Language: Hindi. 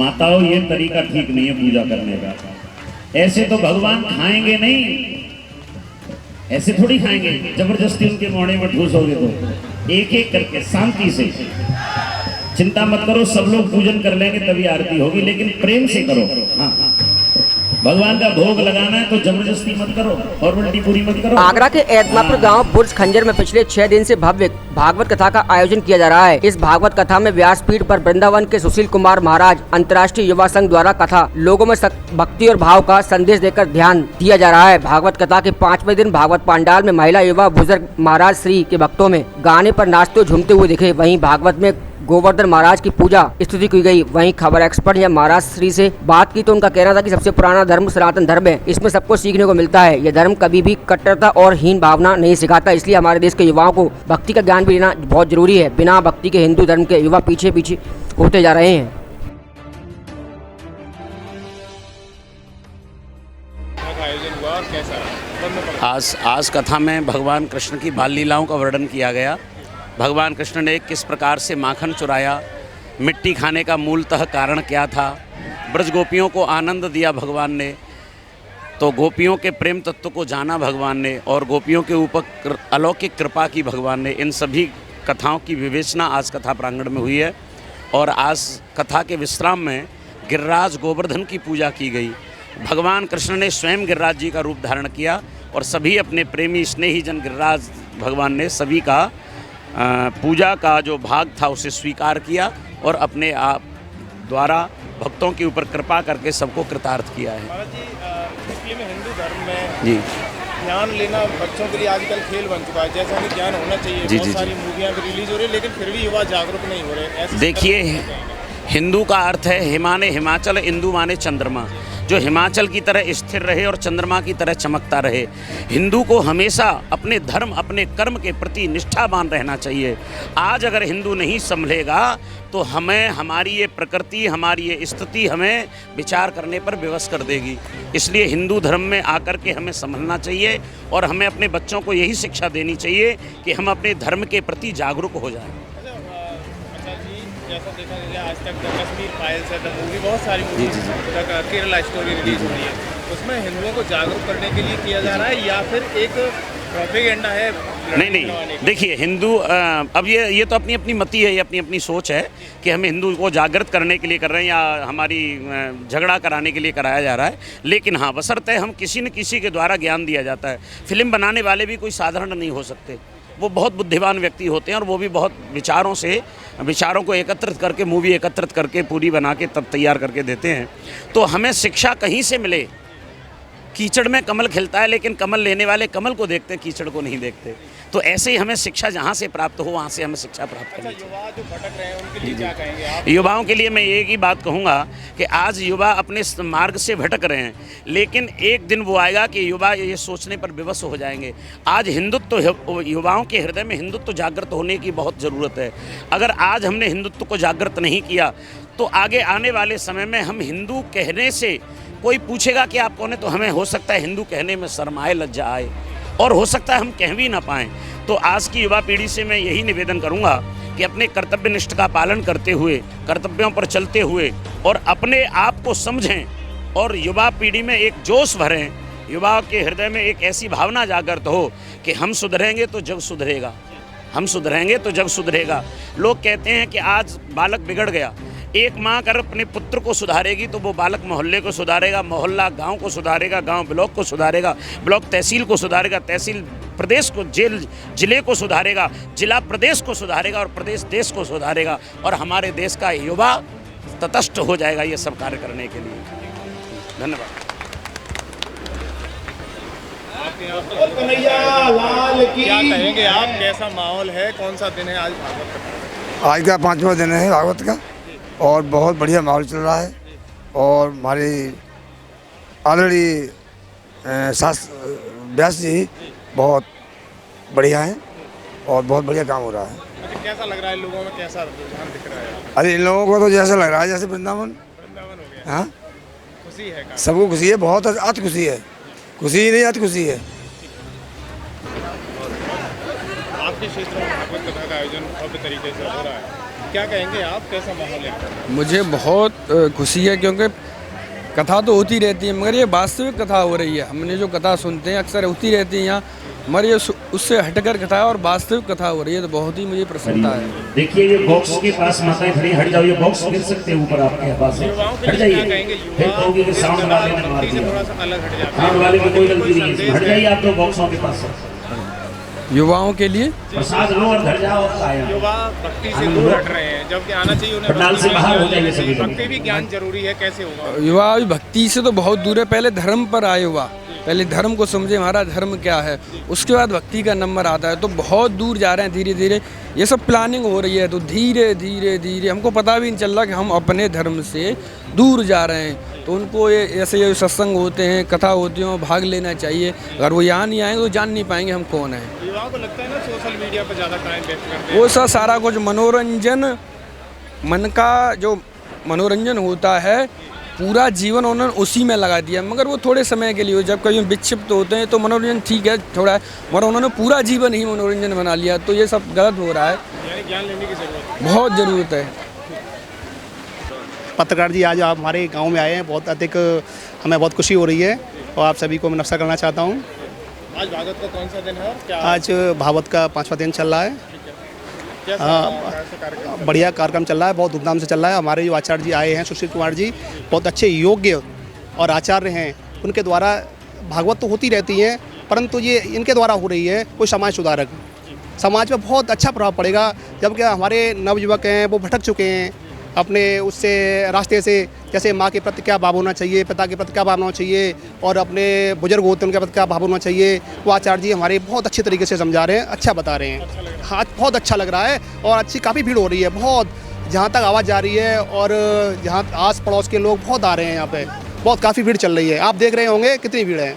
माताओं ये तरीका ठीक नहीं है पूजा करने का। ऐसे तो भगवान खाएंगे नहीं, ऐसे थोड़ी खाएंगे, जबरदस्ती उनके मोहने में ठूसोगे तो। एक एक करके शांति से, चिंता मत करो, सब लोग पूजन कर लेंगे तभी आरती होगी, लेकिन प्रेम से करो। हाँ, भगवान का भोग लगाना है तो जबरदस्ती मत करो, फॉर्मेलिटी पूरी मत करो। आगरा के एदमापुर गांव बुर्ज खंजर में पिछले 6 दिन से भव्य भागवत कथा का आयोजन किया जा रहा है। इस भागवत कथा में व्यासपीठ पर वृंदावन के सुशील कुमार महाराज अंतर्राष्ट्रीय युवा संघ द्वारा कथा लोगों में भक्ति और भाव का संदेश देकर ध्यान दिया जा रहा है। भागवत कथा के 5वें दिन भागवत पंडाल में महिला युवा बुजुर्ग महाराज श्री के भक्तों में गाने पर नाचते झूमते हुए दिखे। वहीं भागवत में गोवर्धन महाराज की पूजा स्तुति की गई। वहीं खबर एक्सपर्ट या महाराज श्री से बात की तो उनका कहना था कि सबसे पुराना धर्म सनातन धर्म है, इसमें सबको सीखने को मिलता है। यह धर्म कभी भी कट्टरता और हीन भावना नहीं सिखाता, इसलिए हमारे देश के युवाओं को भक्ति का ज्ञान भी लेना बहुत जरूरी है। बिना भक्ति के हिंदू धर्म के युवा पीछे पीछे होते जा रहे हैं। आज कथा में भगवान कृष्ण की बाल लीलाओं का वर्णन किया गया। भगवान कृष्ण ने किस प्रकार से माखन चुराया, मिट्टी खाने का मूलतः कारण क्या था, ब्रज गोपियों को आनंद दिया भगवान ने, तो गोपियों के प्रेम तत्व को जाना भगवान ने, और गोपियों के ऊपर अलौकिक कृपा की भगवान ने। इन सभी कथाओं की विवेचना आज कथा प्रांगण में हुई है। और आज कथा के विश्राम में गिरिराज गोवर्धन की पूजा की गई। भगवान कृष्ण ने स्वयं गिरिराज जी का रूप धारण किया और सभी अपने प्रेमी स्नेही जन गिरिराज भगवान ने सभी का पूजा का जो भाग था उसे स्वीकार किया और अपने आप द्वारा भक्तों के ऊपर कृपा करके सबको कृतार्थ किया है। महाराज जी, मुस्लिम हिंदू धर्म में जी ज्ञान लेना बच्चों के लिए आजकल खेल बन चुका है। जैसा कि ज्ञान होना चाहिए, जी, बहुत जी, सारी मूवियाँ भी रिलीज हो रही है, लेकिन फिर भी युवा जागरूक नहीं हो रहे। देखिए, हिंदू का अर्थ है हिमाने हिमाचल, इंदु माने चंद्रमा, जो हिमाचल की तरह स्थिर रहे और चंद्रमा की तरह चमकता रहे। हिंदू को हमेशा अपने धर्म, अपने कर्म के प्रति निष्ठावान रहना चाहिए। आज अगर हिंदू नहीं संभलेगा तो हमें, हमारी ये प्रकृति, हमारी ये स्थिति हमें विचार करने पर विवश कर देगी। इसलिए हिंदू धर्म में आकर के हमें संभलना चाहिए और हमें अपने बच्चों को यही शिक्षा देनी चाहिए कि हम अपने धर्म के प्रति जागरूक हो जाएं। जैसा देखा गया आज तक कश्मीर फाइल्स है, द मूवी, बहुत सारी मूवी, केरला स्टोरी रिलीज हुई है, उसमें हिंदुओं को जागरूक करने के लिए किया जा रहा है या फिर एक प्रोपेगेंडा है? नहीं, देखिए, हिंदू अब ये तो अपनी अपनी मति है, ये अपनी अपनी सोच है कि हम हिंदू को जागृत करने के लिए कर रहे हैं या हमारी झगड़ा कराने के लिए कराया जा रहा है। लेकिन हाँ, बशर्ते हम किसी न किसी के द्वारा ज्ञान दिया जाता है। फिल्म बनाने वाले भी कोई साधारण नहीं हो सकते, वो बहुत बुद्धिमान व्यक्ति होते हैं और वो भी बहुत विचारों को एकत्रित करके, मूवी एकत्रित करके पूरी बना के तब तैयार करके देते हैं। तो हमें शिक्षा कहीं से मिले। कीचड़ में कमल खिलता है, लेकिन कमल लेने वाले कमल को देखते, कीचड़ को नहीं देखते। तो ऐसे ही हमें शिक्षा जहाँ से प्राप्त हो वहाँ से हमें शिक्षा प्राप्त करनी चाहिए। युवा जो भटक रहे हैं उनके लिए क्या कहेंगे आप? युवाओं के लिए मैं एक ही बात कहूँगा कि आज युवा अपने मार्ग से भटक रहे हैं, लेकिन एक दिन वो आएगा कि युवा ये सोचने पर विवश हो जाएंगे। आज हिंदुत्व, युवाओं के हृदय में हिंदुत्व जागृत होने की बहुत ज़रूरत है। अगर आज हमने हिंदुत्व को जागृत नहीं किया तो आगे आने वाले समय में हम हिंदू कहने से, कोई पूछेगा कि आप कौन है, तो हमें हो सकता है हिंदू कहने में शर्म आए, लज्जा आए, और हो सकता है हम कह भी ना पाएँ। तो आज की युवा पीढ़ी से मैं यही निवेदन करूंगा कि अपने कर्तव्यनिष्ठ का पालन करते हुए, कर्तव्यों पर चलते हुए और अपने आप को समझें और युवा पीढ़ी में एक जोश भरें। युवाओं के हृदय में एक ऐसी भावना जागृत हो कि हम सुधरेंगे तो जग सुधरेगा, हम सुधरेंगे तो जग सुधरेगा। लोग कहते हैं कि आज बालक बिगड़ गया। एक माँ अगर अपने पुत्र को सुधारेगी तो वो बालक मोहल्ले को सुधारेगा, मोहल्ला गांव को सुधारेगा, गांव ब्लॉक को सुधारेगा, ब्लॉक तहसील को सुधारेगा, तहसील प्रदेश को, जिले को सुधारेगा, जिला प्रदेश को सुधारेगा और प्रदेश देश को सुधारेगा। और हमारे देश का युवा तटस्थ हो जाएगा ये सब कार्य करने के लिए। धन्यवाद। क्या कहेंगे आप, कैसा माहौल है, कौन सा दिन है आज भागवत का? आज का 5वां दिन है भागवत का और बहुत बढ़िया माहौल चल रहा है। और हमारे ऑलरेडी व्यास जी बहुत बढ़िया हैं और बहुत बढ़िया काम हो रहा है। अच्छा, कैसा लग रहा है लोगों में, कैसा रुझान दिख रहा है? अरे इन लोगों को तो जैसा लग रहा है जैसे वृंदावन हो गया। हाँ, खुशी है, सबको खुशी है, बहुत अति खुशी है, खुशी ही नहीं अति खुशी है। आपके क्षेत्र में भागवत कथा का आयोजन भव्य तरीके से हो रहा है, क्या कहेंगे आप, कैसा माहौल है? मुझे बहुत खुशी है क्योंकि कथा तो होती रहती है मगर ये वास्तविक कथा हो रही है। हमने जो कथा सुनते हैं अक्सर होती रहती है यहाँ, मगर ये उससे हटकर कथा है और वास्तविक कथा हो रही है, तो बहुत ही मुझे प्रसन्नता है। देखिए ये बॉक्स के पास माताएं खड़ी, हट जाओ, ये बॉक्स गिर सकते हैं ऊपर आपके पास से, युवाओं के हट लिए क्या जाइए। कहेंगे? फिर कहोगे कि साउंड वाले ने मार भक्ति से दिया, थोड़ा सा अलग हट जाते हैं। साउंड वाले की कोई गलती नहीं है, हट जाइए आप तो बॉक्सों के पास से। युवाओं के लिए प्रसाद लो और घर जाओ और खाएं। युवा भक्ति से दूर हट रहे हैं, जबकि आना चाहिए उन्हें पंडाल से बाहर हो जाइए सभी लोग। भक्ति भी ज्ञान जरूरी है, कैसे होगा? युवा अभी भक्ति से तो बहुत दूर है। पहले धर्म पर आए युवा, पहले धर्म को समझे हमारा धर्म क्या है, उसके बाद भक्ति का नंबर आता है। तो बहुत दूर जा रहे हैं धीरे धीरे, ये सब प्लानिंग हो रही है। तो धीरे धीरे धीरे हमको पता भी नहीं चल रहा कि हम अपने धर्म से दूर जा रहे हैं। तो उनको ये ऐसे ये सत्संग होते हैं, कथा होती हैं, भाग लेना चाहिए। अगर वो यहाँ नहीं आएंगे तो जान नहीं पाएंगे हम कौन हैं। युवाओं को लगता है ना सोशल मीडिया पर ज़्यादा टाइम वेस्ट करते हैं। वो सब सारा कुछ मनोरंजन, मन का जो मनोरंजन होता है पूरा जीवन उन्होंने उसी में लगा दिया। मगर वो थोड़े समय के लिए हो, जब कहीं विक्षिप्त होते हैं तो मनोरंजन ठीक है थोड़ा, मगर उन्होंने पूरा जीवन ही मनोरंजन बना लिया। तो ये सब गलत हो रहा है, यानी ज्ञान लेने की जरूरत है। बहुत ज़रूरत है। पत्रकार जी आज आप हमारे गांव में आए हैं, बहुत अधिक हमें बहुत खुशी हो रही है और आप सभी को मैं नमस्कार करना चाहता हूं। आज भागवत का कौन सा दिन है और क्या आज भागवत का 5वां दिन चल रहा है। कैसा कार्यक्रम? बढ़िया कार्यक्रम चल रहा है, बहुत धूमधाम से चल रहा है। हमारे जो आचार्य जी आए हैं सुशील कुमार जी, बहुत अच्छे योग्य और आचार्य हैं। उनके द्वारा भागवत तो होती रहती है, परंतु ये इनके द्वारा हो रही है कोई समाज सुधारक। समाज में बहुत अच्छा प्रभाव पड़ेगा, जबकि हमारे नवयुवक हैं वो भटक चुके हैं अपने उससे रास्ते से। जैसे माँ के प्रति क्या भाव होना चाहिए, पिता के प्रति क्या भाव होना चाहिए, और अपने बुजुर्ग होते हैं उनके प्रति क्या भाव होना चाहिए, वो आचार्य जी हमारे बहुत अच्छे तरीके से समझा रहे हैं, अच्छा बता रहे हैं। हाँ बहुत अच्छा लग रहा है और अच्छी काफ़ी भीड़ हो रही है, बहुत जहाँ तक आवाज़ जा रही है और जहाँ आस पड़ोस के लोग बहुत आ रहे हैं यहाँ पे, बहुत काफ़ी भीड़ चल रही है। आप देख रहे होंगे कितनी भीड़ है।